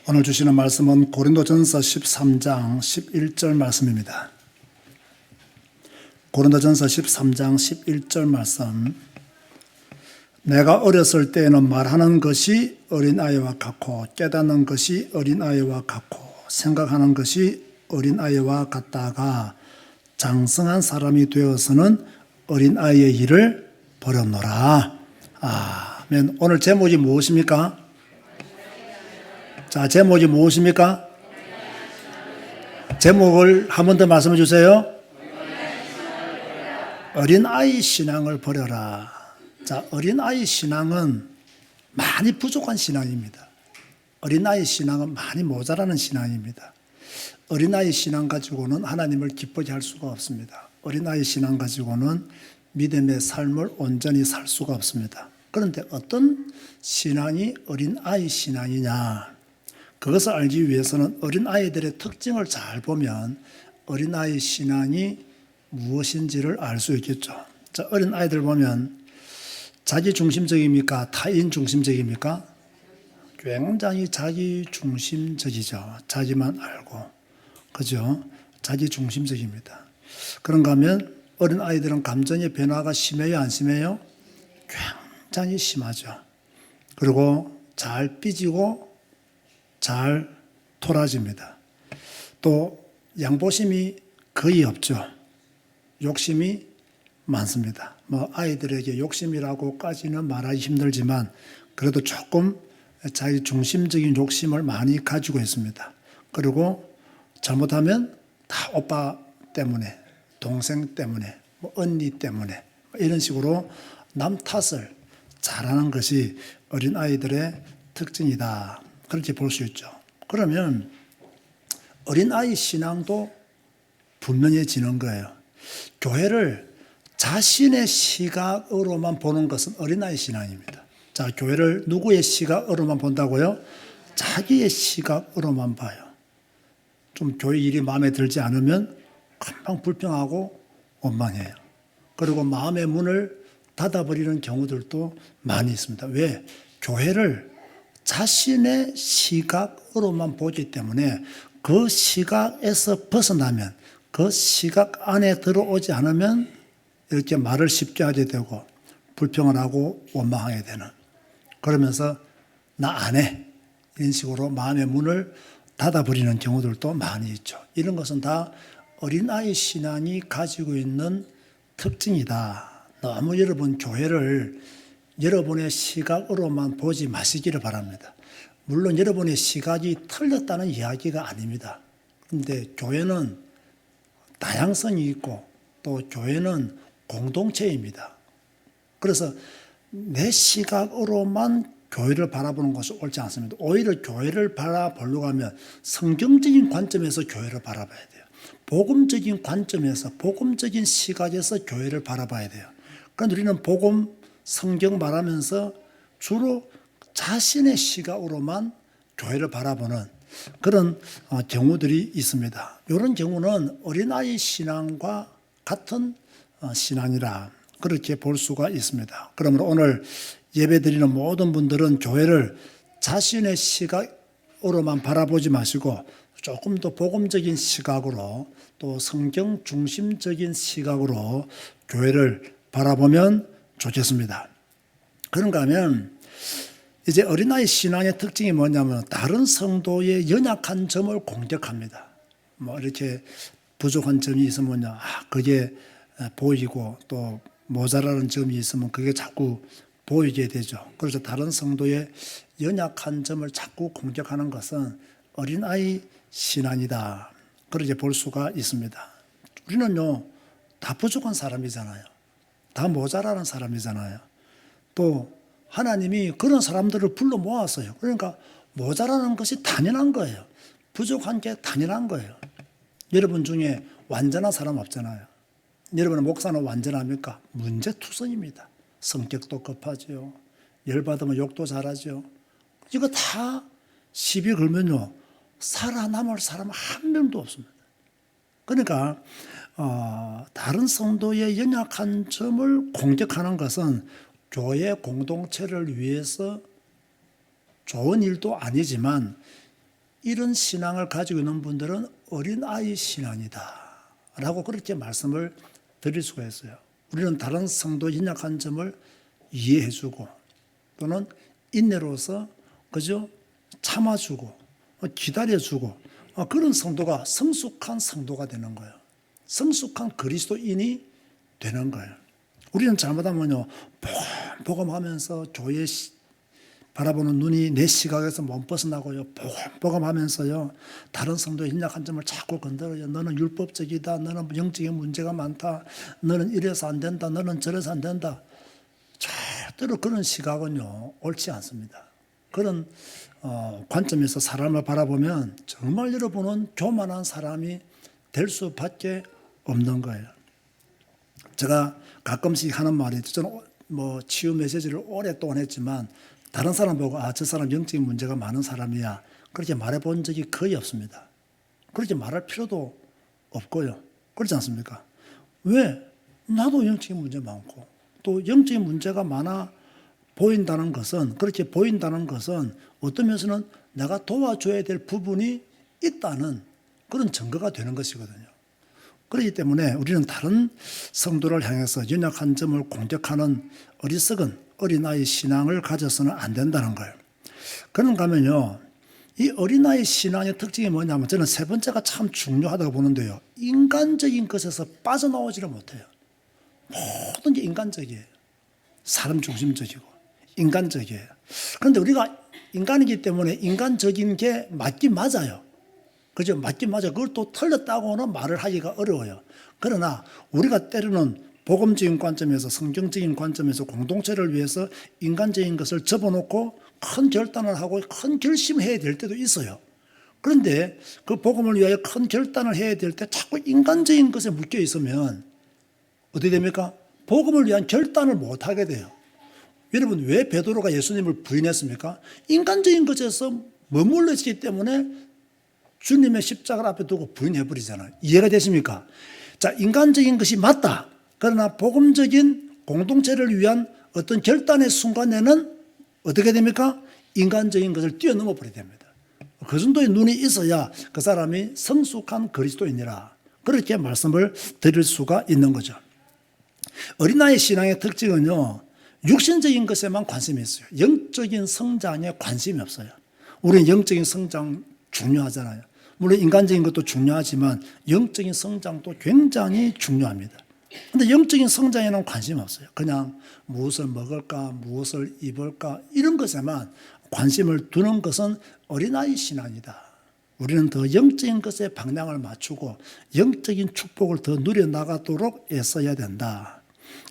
오늘 주시는 말씀은 고린도전서 13장 11절 말씀입니다. 고린도전서 13장 11절 말씀. 내가 어렸을 때에는 말하는 것이 어린아이와 같고 깨닫는 것이 어린아이와 같고 생각하는 것이 어린아이와 같다가 장성한 사람이 되어서는 어린아이의 일을 버렸노라. 아멘. 오늘 제목이 무엇입니까? 자, 제목이 무엇입니까? 제목을 한 번 더 말씀해 주세요. 어린아이 신앙을 버려라. 자, 어린아이 신앙은 많이 부족한 신앙입니다. 어린아이 신앙은 많이 모자라는 신앙입니다. 어린아이 신앙 가지고는 하나님을 기쁘게 할 수가 없습니다. 어린아이 신앙 가지고는 믿음의 삶을 온전히 살 수가 없습니다. 그런데 어떤 신앙이 어린아이 신앙이냐? 그것을 알기 위해서는 어린아이들의 특징을 잘 보면 어린아이 신앙이 무엇인지를 알 수 있겠죠. 자, 어린아이들 보면 자기중심적입니까? 타인중심적입니까? 굉장히 자기중심적이죠. 자기만 알고. 그죠? 자기중심적입니다. 그런가 하면 어린아이들은 감정의 변화가 심해요? 안 심해요? 굉장히 심하죠. 그리고 잘 삐지고 잘 토라집니다. 또 양보심이 거의 없죠. 욕심이 많습니다. 아이들에게 욕심이라고까지는 말하기 힘들지만 그래도 조금 자기 중심적인 욕심을 많이 가지고 있습니다. 그리고 잘못하면 다 오빠 때문에, 동생 때문에, 언니 때문에 이런 식으로 남 탓을 잘하는 것이 어린아이들의 특징이다. 그렇게 볼 수 있죠. 그러면 어린아이 신앙도 분명해지는 거예요. 교회를 자신의 시각으로만 보는 것은 어린아이 신앙입니다. 자, 교회를 누구의 시각으로만 본다고요? 자기의 시각으로만 봐요. 좀 교회 일이 마음에 들지 않으면 금방 불평하고 원망해요. 그리고 마음의 문을 닫아버리는 경우들도 많이 있습니다. 왜? 교회를 자신의 시각으로만 보기 때문에 그 시각에서 벗어나면 그 시각 안에 들어오지 않으면 이렇게 말을 쉽게 하게 되고 불평을 하고 원망하게 되는, 그러면서 나 안 해 이런 식으로 마음의 문을 닫아버리는 경우들도 많이 있죠. 이런 것은 다 어린아이 신앙이 가지고 있는 특징이다. 너무 여러분 교회를 여러분의 시각으로만 보지 마시기를 바랍니다. 물론 여러분의 시각이 틀렸다는 이야기가 아닙니다. 그런데 교회는 다양성이 있고 또 교회는 공동체입니다. 그래서 내 시각으로만 교회를 바라보는 것이 옳지 않습니다. 오히려 교회를 바라보려고 하면 성경적인 관점에서 교회를 바라봐야 돼요. 복음적인 관점에서, 복음적인 시각에서 교회를 바라봐야 돼요. 그런데 우리는 복음, 성경 말하면서 주로 자신의 시각으로만 교회를 바라보는 그런 경우들이 있습니다. 이런 경우는 어린아이 신앙과 같은 신앙이라 그렇게 볼 수가 있습니다. 그러므로 오늘 예배드리는 모든 분들은 교회를 자신의 시각으로만 바라보지 마시고 조금 더 복음적인 시각으로 또 성경 중심적인 시각으로 교회를 바라보면 좋겠습니다. 그런가 하면 이제 어린아이 신앙의 특징이 뭐냐면 다른 성도의 연약한 점을 공격합니다. 이렇게 부족한 점이 있으면요, 그게 보이고 또 모자라는 점이 있으면 그게 자꾸 보이게 되죠. 그래서 다른 성도의 연약한 점을 자꾸 공격하는 것은 어린아이 신앙이다. 그렇게 볼 수가 있습니다. 우리는요, 다 부족한 사람이잖아요. 다 모자라는 사람이잖아요. 또 하나님이 그런 사람들을 불러 모았어요. 그러니까 모자라는 것이 당연한 거예요. 부족한 게 당연한 거예요. 여러분 중에 완전한 사람 없잖아요. 여러분의 목사는 완전합니까? 문제투성입니다. 성격도 급하죠. 열받으면 욕도 잘하죠. 이거 다 시비 걸면요, 살아남을 사람 한 명도 없습니다. 그러니까 다른 성도의 연약한 점을 공격하는 것은 교회 공동체를 위해서 좋은 일도 아니지만 이런 신앙을 가지고 있는 분들은 어린아이 신앙이다 라고 그렇게 말씀을 드릴 수가 있어요. 우리는 다른 성도의 연약한 점을 이해해주고 또는 인내로서 그죠? 참아주고 기다려주고 그런 성도가 성숙한 성도가 되는 거예요. 성숙한 그리스도인이 되는 거예요. 우리는 잘못하면요, 보감하면서 교회 바라보는 눈이 내 시각에서 못 벗어나고요, 보감하면서요, 다른 성도의 연약한 점을 자꾸 건드려요. 너는 율법적이다, 너는 영적인 문제가 많다, 너는 이래서 안 된다, 너는 저래서 안 된다. 절대로 그런 시각은요, 옳지 않습니다. 그런 관점에서 사람을 바라보면 정말 여러분은 교만한 사람이 될 수밖에 없는 거예요. 제가 가끔씩 하는 말이, 저는 치유 메시지를 오랫동안 했지만 다른 사람 보고 저 사람 영적인 문제가 많은 사람이야 그렇게 말해본 적이 거의 없습니다. 그렇게 말할 필요도 없고요. 그렇지 않습니까? 왜? 나도 영적인 문제 많고 또 영적인 문제가 많아 보인다는 것은, 그렇게 보인다는 것은 어떤 면에서는 내가 도와줘야 될 부분이 있다는 그런 증거가 되는 것이거든요. 그렇기 때문에 우리는 다른 성도를 향해서 연약한 점을 공격하는 어리석은 어린아이 신앙을 가져서는 안 된다는 거예요. 그런가 하면요, 이 어린아이 신앙의 특징이 뭐냐면 저는 세 번째가 참 중요하다고 보는데요. 인간적인 것에서 빠져나오지를 못해요. 모든 게 인간적이에요. 사람 중심적이고 인간적이에요. 그런데 우리가 인간이기 때문에 인간적인 게 맞긴 맞아요. 그죠? 맞긴 맞아요. 그걸 또 틀렸다고는 말을 하기가 어려워요. 그러나 우리가 때로는 복음적인 관점에서, 성경적인 관점에서 공동체를 위해서 인간적인 것을 접어놓고 큰 결단을 하고 큰 결심을 해야 될 때도 있어요. 그런데 그 복음을 위하여 큰 결단을 해야 될 때 자꾸 인간적인 것에 묶여 있으면 어떻게 됩니까? 복음을 위한 결단을 못 하게 돼요. 여러분, 왜 베드로가 예수님을 부인했습니까? 인간적인 것에서 머물러 있기 때문에 주님의 십자가를 앞에 두고 부인해버리잖아요. 이해가 되십니까? 자, 인간적인 것이 맞다. 그러나 복음적인 공동체를 위한 어떤 결단의 순간에는 어떻게 됩니까? 인간적인 것을 뛰어넘어 버려야 됩니다. 그 정도의 눈이 있어야 그 사람이 성숙한 그리스도인이라 그렇게 말씀을 드릴 수가 있는 거죠. 어린아이 신앙의 특징은요, 육신적인 것에만 관심이 있어요. 영적인 성장에 관심이 없어요. 우리는 영적인 성장 중요하잖아요. 물론 인간적인 것도 중요하지만 영적인 성장도 굉장히 중요합니다. 그런데 영적인 성장에는 관심이 없어요. 그냥 무엇을 먹을까, 무엇을 입을까 이런 것에만 관심을 두는 것은 어린아이 신앙이다. 우리는 더 영적인 것에 방향을 맞추고 영적인 축복을 더 누려나가도록 애써야 된다.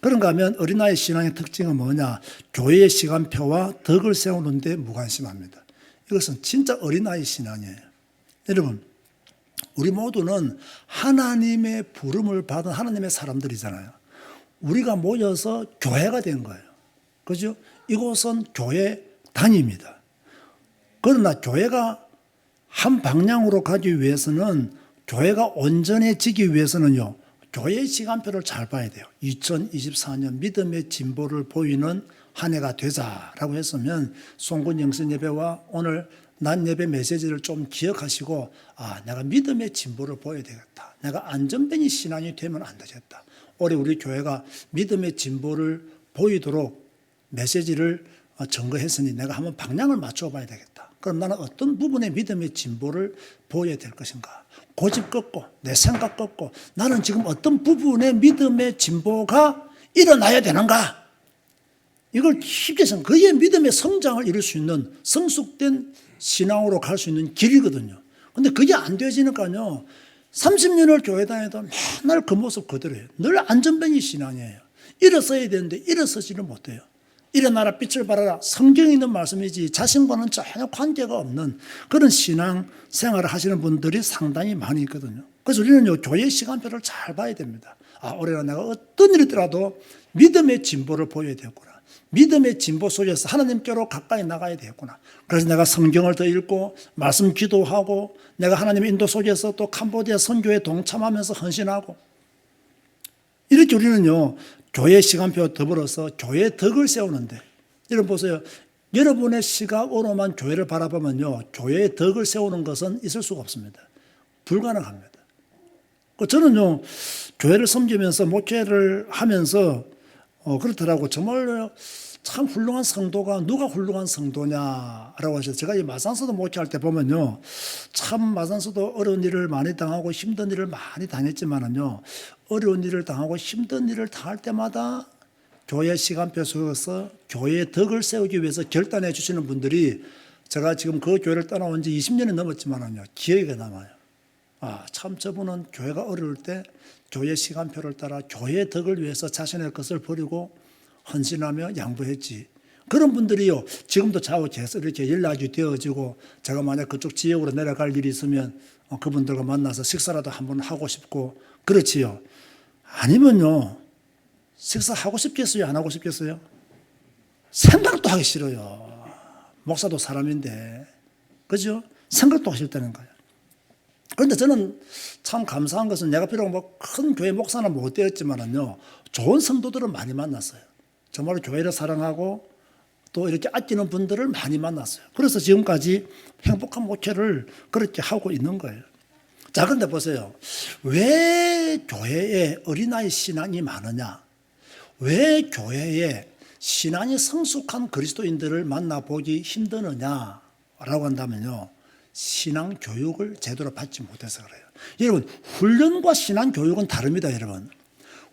그런가 하면 어린아이 신앙의 특징은 뭐냐? 교회의 시간표와 덕을 세우는 데 무관심합니다. 이것은 진짜 어린아이 신앙이에요. 여러분, 우리 모두는 하나님의 부름을 받은 하나님의 사람들이잖아요. 우리가 모여서 교회가 된 거예요. 그죠? 이곳은 교회당입니다. 그러나 교회가 한 방향으로 가기 위해서는, 교회가 온전해지기 위해서는요, 교회의 시간표를 잘 봐야 돼요. 2024년 믿음의 진보를 보이는 한 해가 되자라고 했으면 송군 영신 예배와 오늘 낮 예배 메시지를 좀 기억하시고, 내가 믿음의 진보를 보여야 되겠다. 내가 안전뱅이 신앙이 되면 안 되겠다. 올해 우리 교회가 믿음의 진보를 보이도록 메시지를 점거했으니 내가 한번 방향을 맞춰 봐야 되겠다. 그럼 나는 어떤 부분의 믿음의 진보를 보여야 될 것인가? 고집 꺾고 내 생각 꺾고 나는 지금 어떤 부분의 믿음의 진보가 일어나야 되는가? 이걸 쉽게 생각, 그의 믿음의 성장을 이룰 수 있는 성숙된 신앙으로 갈 수 있는 길이거든요. 근데 그게 안 되어지니까요, 30년을 교회 다녀도 맨날 그 모습 그대로예요. 늘 안전뱅이 신앙이에요. 일어서야 되는데 일어서지를 못해요. 일어나라 빛을 발하라, 성경에 있는 말씀이지 자신과는 전혀 관계가 없는 그런 신앙 생활을 하시는 분들이 상당히 많이 있거든요. 그래서 우리는 교회 시간표를 잘 봐야 됩니다. 올해는 내가 어떤 일이 있더라도 믿음의 진보를 보여야 되겠구나. 믿음의 진보 속에서 하나님께로 가까이 나가야 되겠구나. 그래서 내가 성경을 더 읽고 말씀 기도하고 내가 하나님의 인도 속에서 또 캄보디아 선교에 동참하면서 헌신하고, 이렇게 우리는요 교회 시간표와 더불어서 교회의 덕을 세우는데, 여러분 보세요. 여러분의 시각으로만 교회를 바라보면요, 교회의 덕을 세우는 것은 있을 수가 없습니다. 불가능합니다. 저는요, 교회를 섬기면서 목회를 하면서 그렇더라고. 정말 참 훌륭한 성도가 누가 훌륭한 성도냐라고 하셔서 제가 이 마산서도 목회할 때 보면요, 참 마산서도 어려운 일을 많이 당하고 힘든 일을 많이 당했지만은요, 어려운 일을 당하고 힘든 일을 당할 때마다 교회 시간표 속에서 교회의 덕을 세우기 위해서 결단해 주시는 분들이 제가 지금 그 교회를 떠나온 지 20년이 넘었지만은요, 기억에 남아요. 참 저분은 교회가 어려울 때 교회 시간표를 따라 교회의 덕을 위해서 자신의 것을 버리고 헌신하며 양보했지. 그런 분들이요, 지금도 저하고 계속 이렇게 연락이 되어지고, 제가 만약 그쪽 지역으로 내려갈 일이 있으면 그분들과 만나서 식사라도 한번 하고 싶고, 그렇지요. 아니면요, 식사하고 싶겠어요? 안 하고 싶겠어요? 생각도 하기 싫어요. 목사도 사람인데. 그죠? 생각도 하기 싫다는 거예요. 그런데 저는 참 감사한 것은 내가 비록 뭐 큰 교회 목사는 못 되었지만은요, 좋은 성도들을 많이 만났어요. 정말 교회를 사랑하고 또 이렇게 아끼는 분들을 많이 만났어요. 그래서 지금까지 행복한 목회를 그렇게 하고 있는 거예요. 자, 그런데 보세요. 왜 교회에 어린아이 신앙이 많으냐? 왜 교회에 신앙이 성숙한 그리스도인들을 만나보기 힘드느냐라고 한다면요, 신앙 교육을 제대로 받지 못해서 그래요. 여러분, 훈련과 신앙 교육은 다릅니다. 여러분,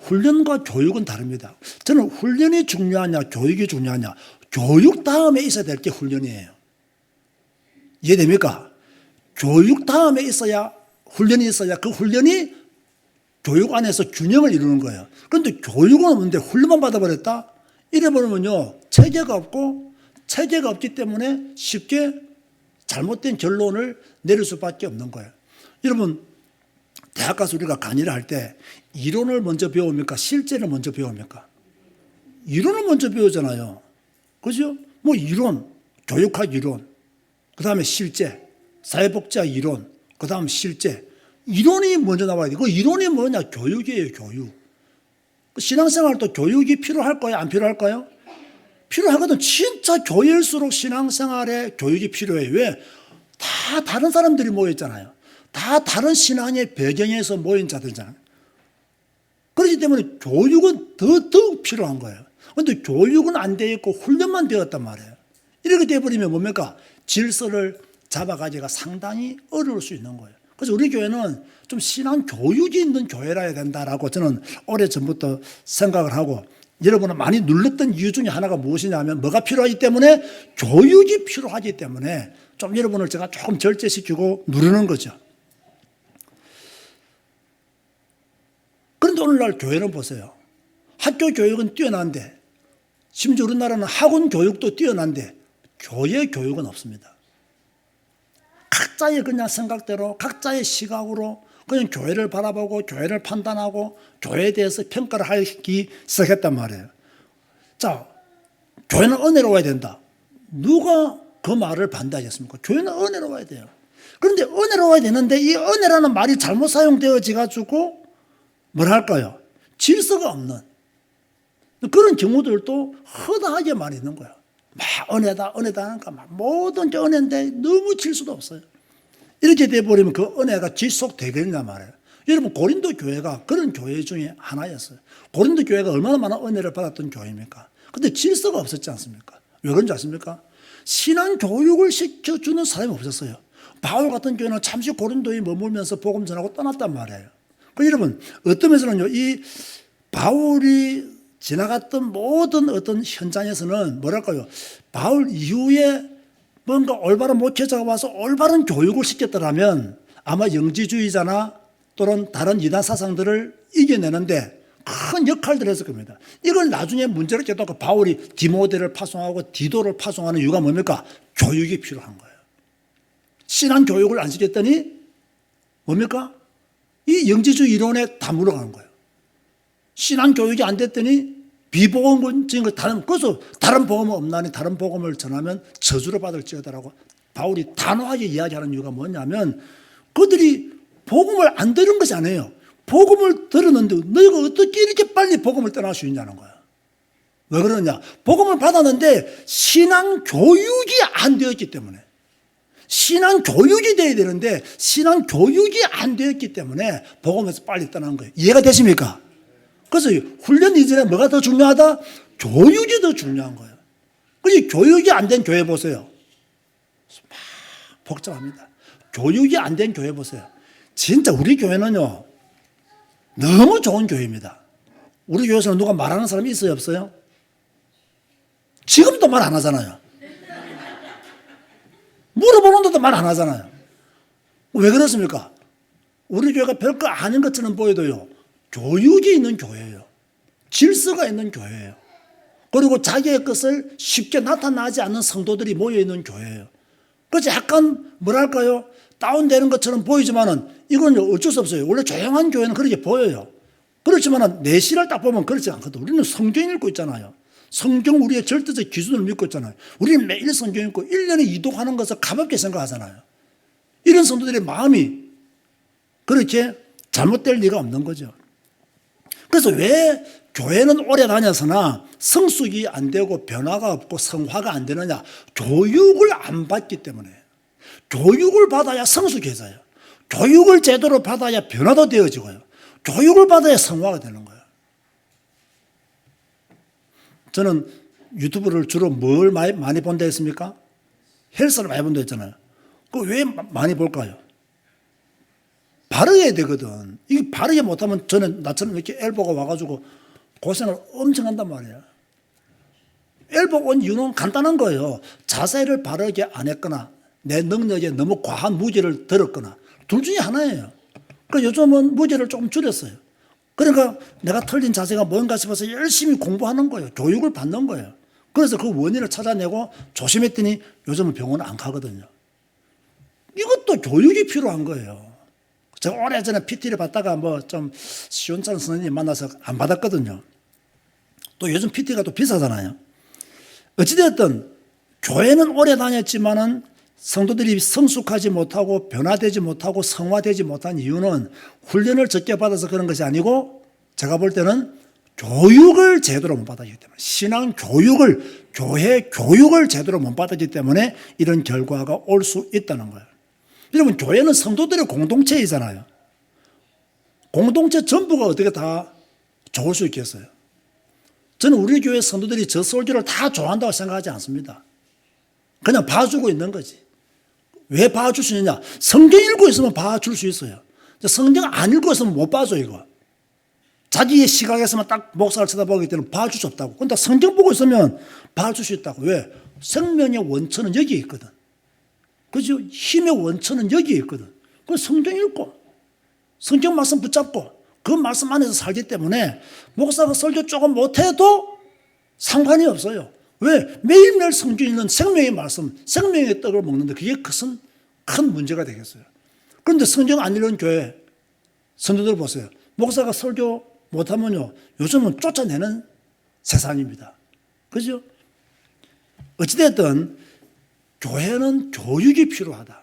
훈련과 교육은 다릅니다. 저는 훈련이 중요하냐 교육이 중요하냐, 교육 다음에 있어야 될 게 훈련이에요. 이해됩니까? 교육 다음에 있어야 훈련이 있어야 그 훈련이 교육 안에서 균형을 이루는 거예요. 그런데 교육은 없는데 훈련만 받아버렸다? 이래버리면요, 체계가 없고, 체계가 없기 때문에 쉽게 잘못된 결론을 내릴 수밖에 없는 거예요. 여러분, 대학 가서 우리가 강의를 할 때 이론을 먼저 배웁니까? 실제를 먼저 배웁니까? 이론을 먼저 배우잖아요. 그죠? 뭐 이론, 교육학 이론, 그 다음에 실제, 사회복지학 이론, 그 다음 실제. 이론이 먼저 나와야 돼. 그 이론이 뭐냐? 교육이에요, 교육. 신앙생활도 교육이 필요할까요? 안 필요할까요? 필요하거든. 진짜 교회일수록 신앙생활에 교육이 필요해요. 왜? 다 다른 사람들이 모여있잖아요. 다 다른 신앙의 배경에서 모인 자들이잖아요. 그렇기 때문에 교육은 더욱 필요한 거예요. 그런데 교육은 안 되어 있고 훈련만 되었단 말이에요. 이렇게 되어버리면 뭡니까? 질서를 잡아가기가 상당히 어려울 수 있는 거예요. 그래서 우리 교회는 좀 신앙 교육이 있는 교회라 해야 된다라고 저는 오래전부터 생각을 하고, 여러분은 많이 눌렀던 이유 중에 하나가 무엇이냐면, 뭐가 필요하기 때문에? 교육이 필요하기 때문에 좀 여러분을 제가 조금 절제시키고 누르는 거죠. 그런데 오늘날 교회는 보세요. 학교 교육은 뛰어난데, 심지어 우리나라는 학원 교육도 뛰어난데 교회 교육은 없습니다. 각자의 그냥 생각대로, 각자의 시각으로 그냥 교회를 바라보고 교회를 판단하고 교회에 대해서 평가를 하기 시작했단 말이에요. 자, 교회는 은혜로워야 된다. 누가 그 말을 반대하겠습니까? 교회는 은혜로워야 돼요. 그런데 은혜로워야 되는데 이 은혜라는 말이 잘못 사용되어져 가지고 뭐랄까요? 질서가 없는 그런 경우들도 허다하게 많이 있는 거예요. 막 은혜다 하니까 막 모든 게 은혜인데 너무 질서도 없어요. 이렇게 돼버리면 그 은혜가 지속되겠냐 말이에요. 여러분, 고린도 교회가 그런 교회 중에 하나였어요. 고린도 교회가 얼마나 많은 은혜를 받았던 교회입니까? 근데 질서가 없었지 않습니까? 왜 그런지 아십니까? 신앙 교육을 시켜주는 사람이 없었어요. 바울 같은 교회는 잠시 고린도에 머물면서 복음 전하고 떠났단 말이에요. 여러분, 어떤 면에서는요, 이 바울이 지나갔던 모든 어떤 현장에서는 뭐랄까요, 바울 이후에 뭔가 올바른 목회자가 와서 올바른 교육을 시켰더라면 아마 영지주의자나 또는 다른 이단 사상들을 이겨내는데 큰 역할들을 했을 겁니다. 이걸 나중에 문제를 깨닫고 바울이 디모데를 파송하고 디도를 파송하는 이유가 뭡니까? 교육이 필요한 거예요. 신앙 교육을 안 시켰더니 뭡니까? 이 영지주의 이론에 다 물어가는 거예요. 신앙 교육이 안 됐더니 비복음적인 걸 그래서 다른 복음은 없나니 다른 복음을 전하면 저주를 받을지어다라고 바울이 단호하게 이야기하는 이유가 뭐냐면, 그들이 복음을 안 들은 것이 아니에요. 복음을 들었는데 너희가 어떻게 이렇게 빨리 복음을 떠날 수 있냐는 거야. 왜 그러냐? 복음을 받았는데 신앙 교육이 안 되었기 때문에. 신앙 교육이 돼야 되는데 신앙 교육이 안 되었기 때문에 복음에서 빨리 떠난 거예요. 이해가 되십니까? 그래서 훈련 이전에 뭐가 더 중요하다? 교육이 더 중요한 거예요. 그래서 교육이 안 된 교회 보세요. 막 복잡합니다. 교육이 안 된 교회 보세요. 진짜 우리 교회는요, 너무 좋은 교회입니다. 우리 교회에서는 누가 말하는 사람이 있어요, 없어요? 지금도 말 안 하잖아요. 물어보는데도 말 안 하잖아요. 왜 그렇습니까? 우리 교회가 별거 아닌 것처럼 보여도요, 교육이 있는 교회예요. 질서가 있는 교회예요. 그리고 자기의 것을 쉽게 나타나지 않는 성도들이 모여있는 교회예요. 그래서 약간 뭐랄까요? 다운되는 것처럼 보이지만은 이건 어쩔 수 없어요. 원래 조용한 교회는 그렇게 보여요. 그렇지만은 내실을 딱 보면 그렇지 않거든. 우리는 성경 읽고 있잖아요. 성경 우리의 절대적 기준을 믿고 있잖아요. 우리는 매일 성경 읽고 1년에 이독하는 것을 가볍게 생각하잖아요. 이런 성도들의 마음이 그렇게 잘못될 리가 없는 거죠. 그래서 왜 교회는 오래 다녔으나 성숙이 안 되고 변화가 없고 성화가 안 되느냐? 교육을 안 받기 때문에. 교육을 받아야 성숙해져요. 교육을 제대로 받아야 변화도 되어지고요. 교육을 받아야 성화가 되는 거예요. 저는 유튜브를 주로 뭘 많이 본다 했습니까? 헬스를 많이 본다 했잖아요. 그 왜 많이 볼까요? 바르게 되거든. 이게 바르게 못하면 저는 나처럼 이렇게 엘보가 와가지고 고생을 엄청 한단 말이에요. 엘보 온 이유는 간단한 거예요. 자세를 바르게 안 했거나 내 능력에 너무 과한 무게를 들었거나 둘 중에 하나예요. 그러니까 요즘은 무게를 조금 줄였어요. 그러니까 내가 틀린 자세가 뭔가 싶어서 열심히 공부하는 거예요. 교육을 받는 거예요. 그래서 그 원인을 찾아내고 조심했더니 요즘은 병원 안 가거든요. 이것도 교육이 필요한 거예요. 제가 오래전에 PT를 받다가 뭐 좀 시원찮은 선생님 만나서 안 받았거든요. 또 요즘 PT가 또 비싸잖아요. 어찌되었든 교회는 오래 다녔지만은 성도들이 성숙하지 못하고 변화되지 못하고 성화되지 못한 이유는 훈련을 적게 받아서 그런 것이 아니고 제가 볼 때는 교육을 제대로 못 받았기 때문에 신앙 교육을 교회 교육을 제대로 못 받았기 때문에 이런 결과가 올 수 있다는 거예요. 여러분 교회는 성도들의 공동체이잖아요. 공동체 전부가 어떻게 다 좋을 수 있겠어요? 저는 우리 교회 성도들이 저 설교를 다 좋아한다고 생각하지 않습니다. 그냥 봐주고 있는 거지. 왜 봐줄 수 있느냐? 성경 읽고 있으면 봐줄 수 있어요. 성경 안 읽고 있으면 못 봐줘 이거. 자기의 시각에서만 딱 목사를 쳐다보기 때문에 봐줄 수 없다고. 근데 성경 보고 있으면 봐줄 수 있다고. 왜? 생명의 원천은 여기에 있거든. 그죠? 힘의 원천은 여기에 있거든. 그래서 성경 읽고 성경 말씀 붙잡고 그 말씀 안에서 살기 때문에 목사가 설교 조금 못해도 상관이 없어요. 왜? 매일매일 성경 읽는 생명의 말씀, 생명의 떡을 먹는데 그게 큰 문제가 되겠어요. 그런데 성경 안 읽는 교회 성도들 보세요. 목사가 설교 못하면요, 요즘은 쫓아내는 세상입니다. 그죠? 어찌됐든 교회는 교육이 필요하다.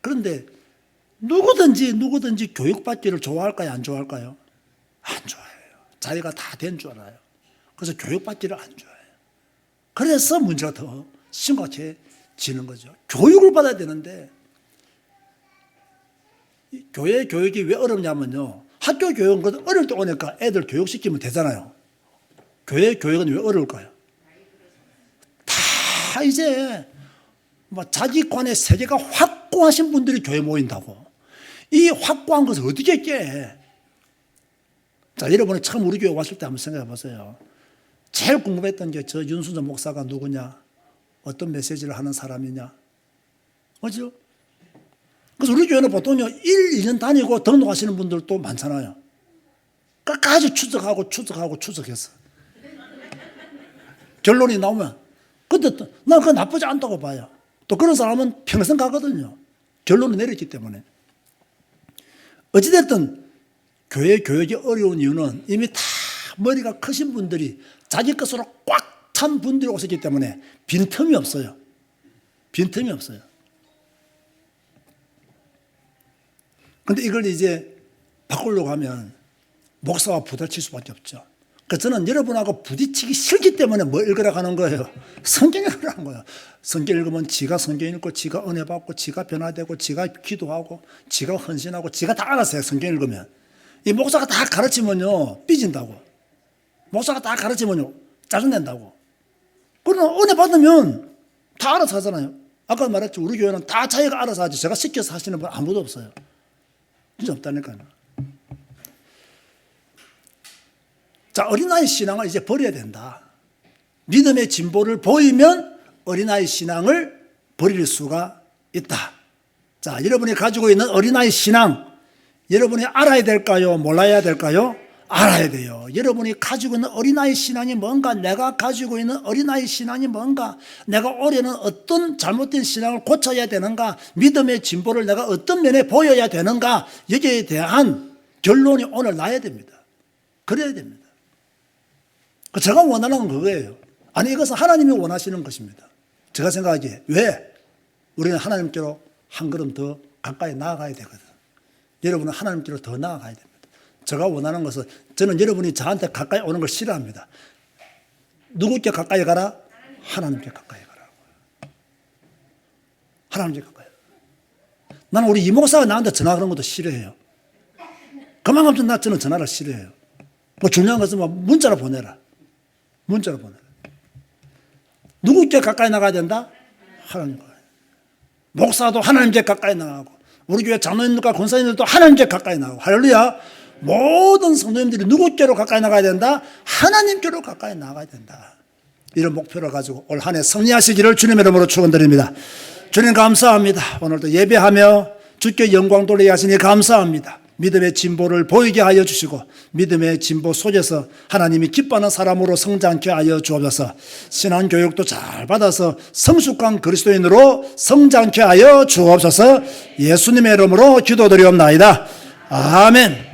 그런데 누구든지 교육받기를 좋아할까요? 안 좋아할까요? 안 좋아해요. 자기가 다 된 줄 알아요. 그래서 교육받기를 안 좋아해요. 그래서 문제가 더 심각해지는 거죠. 교육을 받아야 되는데 교회 교육이 왜 어렵냐면요. 학교 교육은 어릴 때 오니까 애들 교육시키면 되잖아요. 교회 교육은 왜 어려울까요? 다 이제 뭐 자기관의 세계가 확고하신 분들이 교회 모인다고. 이 확고한 것을 어떻게 깨? 자, 여러분이 처음 우리 교회 왔을 때 한번 생각해 보세요. 제일 궁금했던 게 저 윤순전 목사가 누구냐? 어떤 메시지를 하는 사람이냐? 그죠? 그래서 우리 교회는 보통요, 2년 다니고 등록하시는 분들도 많잖아요. 끝까지 추적했어. 결론이 나오면. 근데 난 그거 나쁘지 않다고 봐요. 또 그런 사람은 평생 가거든요. 결론을 내렸기 때문에. 어찌됐든 교회 교육이 어려운 이유는 이미 다 머리가 크신 분들이 자기 것으로 꽉 찬 분들이 오셨기 때문에 빈틈이 없어요. 빈틈이 없어요. 근데 이걸 이제 바꾸려고 하면 목사와 부딪힐 수밖에 없죠. 저는 여러분하고 부딪히기 싫기 때문에 뭐 읽으라고 하는 거예요? 성경 읽으라는 거예요. 성경 읽으면 지가 성경 읽고 지가 은혜 받고 지가 변화되고 지가 기도하고 지가 헌신하고 지가 다 알아서 해요. 성경 읽으면. 이 목사가 다 가르치면요 삐진다고. 목사가 다 가르치면요 짜증낸다고. 그러나 은혜 받으면 다 알아서 하잖아요. 아까 말했죠. 우리 교회는 다 자기가 알아서 하지. 제가 시켜서 하시는 분 아무도 없어요. 진짜 없다니까요. 자, 어린아이 신앙을 이제 버려야 된다. 믿음의 진보를 보이면 어린아이 신앙을 버릴 수가 있다. 자, 여러분이 가지고 있는 어린아이 신앙, 여러분이 알아야 될까요? 몰라야 될까요? 알아야 돼요. 여러분이 가지고 있는 어린아이 신앙이 뭔가, 내가 가지고 있는 어린아이 신앙이 뭔가, 내가 올해는 어떤 잘못된 신앙을 고쳐야 되는가, 믿음의 진보를 내가 어떤 면에 보여야 되는가, 여기에 대한 결론이 오늘 나야 됩니다. 그래야 됩니다. 제가 원하는 건 그거예요. 아니, 이것은 하나님이 원하시는 것입니다. 제가 생각하기에 왜 우리는 하나님께로 한 걸음 더 가까이 나아가야 되거든. 여러분은 하나님께로 더 나아가야 됩니다. 제가 원하는 것은, 저는 여러분이 저한테 가까이 오는 걸 싫어합니다. 누구께 가까이 가라? 하나님께 가까이 가라고. 하나님께 가까이. 나는 우리 이목사가 나한테 전화 그런 것도 싫어해요. 그만큼 저는 전화를 싫어해요. 뭐 중요한 것은 뭐 문자로 보내라. 문자로 보내라. 누구께 가까이 나가야 된다? 하나님께. 목사도 하나님께 가까이 나가고, 우리 교회 장로님들과 권사님들도 하나님께 가까이 나가고, 할렐루야. 모든 성도님들이 누구께로 가까이 나가야 된다? 하나님께로 가까이 나가야 된다. 이런 목표를 가지고 올 한 해 승리하시기를 주님의 이름으로 축원드립니다. 주님 감사합니다. 오늘도 예배하며 주께 영광 돌리게 하시니 감사합니다. 믿음의 진보를 보이게 하여 주시고 믿음의 진보 속에서 하나님이 기뻐하는 사람으로 성장케 하여 주옵소서. 신앙교육도 잘 받아서 성숙한 그리스도인으로 성장케 하여 주옵소서. 예수님의 이름으로 기도드리옵나이다. 아멘.